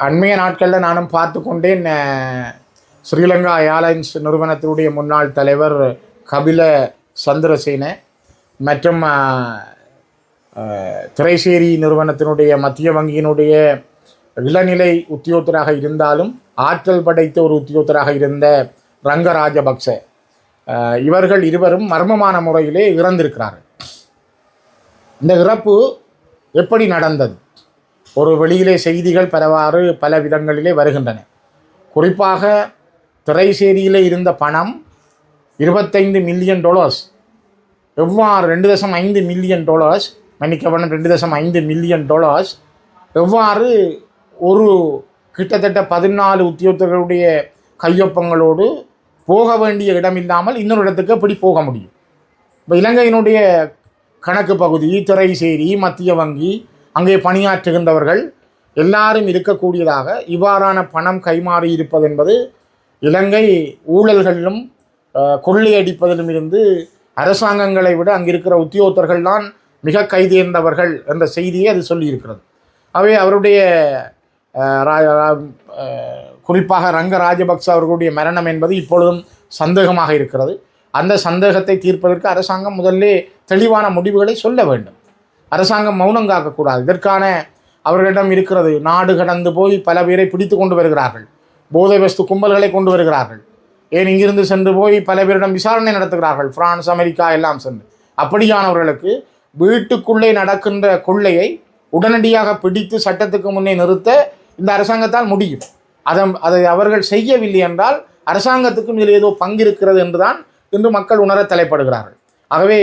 அண்மைய நாட்களில் நானும் பார்த்து கொண்டேன். ஸ்ரீலங்கா ஏர்லைன்ஸ் நிறுவனத்தினுடைய முன்னாள் தலைவர் கபில சந்திரசேன மற்றும் திரைசேரி நிறுவனத்தினுடைய மத்திய வங்கியினுடைய இளநிலை உத்தியோகத்தராக இருந்தாலும் ஆற்றல் படைத்த ஒரு உத்தியோகத்தராக இருந்த ரங்க ராஜபக்ச இவர்கள் இருவரும் மர்மமான முறையிலே இறந்திருக்கிறார்கள். இந்த இறப்பு எப்படி நடந்தது? ஒரு வெளியிலே செய்திகள் பல விதங்களிலே வருகின்றன. குறிப்பாக திரைசேரியிலே இருந்த பணம் $25 மில்லியன், எவ்வாறு $2.5 மில்லியன், மன்னிக்கவனம் $2.5 மில்லியன் எவ்வாறு ஒரு கிட்டத்தட்ட 14 உத்தியோகத்தர்களுடைய கையொப்பங்களோடு போக வேண்டிய இடமில்லாமல் இன்னொரு இடத்துக்கு எப்படி போக முடியும்? இப்போ இலங்கையினுடைய கணக்கு பகுதி, திரைசேரி, மத்திய வங்கி, அங்கே பணியாற்றுகின்றவர்கள் எல்லாரும் இருக்கக்கூடியதாக இவ்வாறான பணம் கைமாறி இருப்பது என்பது இலங்கை ஊழல்களிலும் கொள்ளையடிப்பதிலும் இருந்து அரசாங்கங்களை விட அங்கிருக்கிற உத்தியோகத்தர்கள் தான் மிக கைதேர்ந்தவர்கள் என்ற செய்தியை அது சொல்லியிருக்கிறது. அவை அவருடைய குறிப்பாக ரங்க ராஜபக்ச அவர்களுடைய மரணம் என்பது இப்பொழுதும் சந்தேகமாக இருக்கிறது. அந்த சந்தேகத்தை தீர்ப்பதற்கு அரசாங்கம் முதல்ல தெளிவான முடிவுகளை சொல்ல வேண்டும். அரசாங்கம் மௌனம் காக்கக்கூடாது. இதற்கான அவர்களிடம் இருக்கிறது. நாடு கடந்து போய் பல பேரை பிடித்து கொண்டு வருகிறார்கள். போதை வஸ்து கும்பல்களை கொண்டு வருகிறார்கள். ஏன் இங்கிருந்து சென்று போய் பல பேரிடம் விசாரணை நடத்துகிறார்கள். பிரான்ஸ், அமெரிக்கா எல்லாம் சென்று அப்படியானவர்களுக்கு வீட்டுக்குள்ளே நடக்கின்ற கொள்ளையை உடனடியாக பிடித்து சட்டத்துக்கு முன்னே நிறுத்த இந்த அரசாங்கத்தால் முடியும். அதை அவர்கள் செய்யவில்லை என்றால் அரசாங்கத்துக்கும் இதில் ஏதோ பங்கு இருக்கிறது என்றுதான் இன்று மக்கள் உணர தலைப்படுகிறார்கள். ஆகவே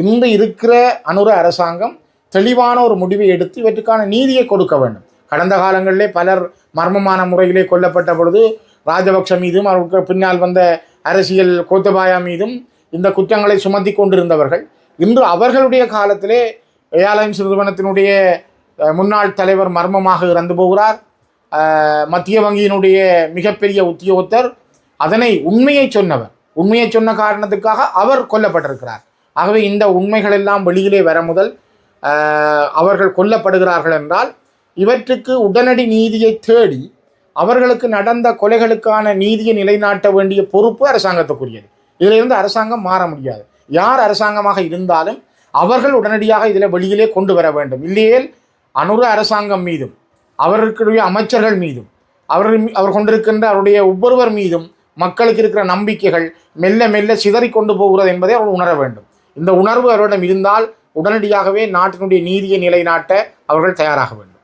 இன்று இருக்கிற அனுர அரசாங்கம் தெளிவான ஒரு முடிவை எடுத்து இவற்றுக்கான நீதியை கொடுக்க வேண்டும். கடந்த காலங்களிலே பலர் மர்மமான முறையிலே கொல்லப்பட்ட பொழுது ராஜபக்ஷ மீதும் அவருக்கு பின்னால் வந்த அரசியல் கோத்தபாயா மீதும் இந்த குற்றங்களை சுமத்தி கொண்டிருந்தவர்கள் இன்று அவர்களுடைய காலத்திலே ஏர்லைன்ஸ் நிறுவனத்தினுடைய முன்னாள் தலைவர் மர்மமாக இறந்து போகிறார். மத்திய வங்கியினுடைய மிகப்பெரிய உத்தியோகத்தர் அதனை உண்மையை சொன்ன காரணத்துக்காக அவர் கொல்லப்பட்டிருக்கிறார். ஆகவே இந்த உண்மைகள் எல்லாம் வெளியிலே வர முதல் அவர்கள் கொல்லப்படுகிறார்கள் என்றால் இவற்றுக்கு உடனடி நீதியை தேடி அவர்களுக்கு நடந்த கொலைகளுக்கான நீதியை நிலைநாட்ட வேண்டிய பொறுப்பு அரசாங்கத்துக்குரியது. இதிலிருந்து அரசாங்கம் மாற முடியாது. யார் அரசாங்கமாக இருந்தாலும் அவர்கள் உடனடியாக இதில் வெளியிலே கொண்டு வர வேண்டும். இல்லையேல் அனுர அரசாங்கம் மீதும் அவர்களுடைய அமைச்சர்கள் மீதும் அவர் கொண்டிருக்கின்ற அவருடைய ஒவ்வொருவர் மீதும் மக்களுக்கு இருக்கிற நம்பிக்கைகள் மெல்ல மெல்ல சிதறி கொண்டு போகிறது என்பதை அவர்கள் உணர வேண்டும். இந்த உணர்வு அவரிடம் இருந்தால் உடனடியாகவே நாட்டினுடைய நீதியை நிலைநாட்ட அவர்கள் தயாராக வேண்டும்.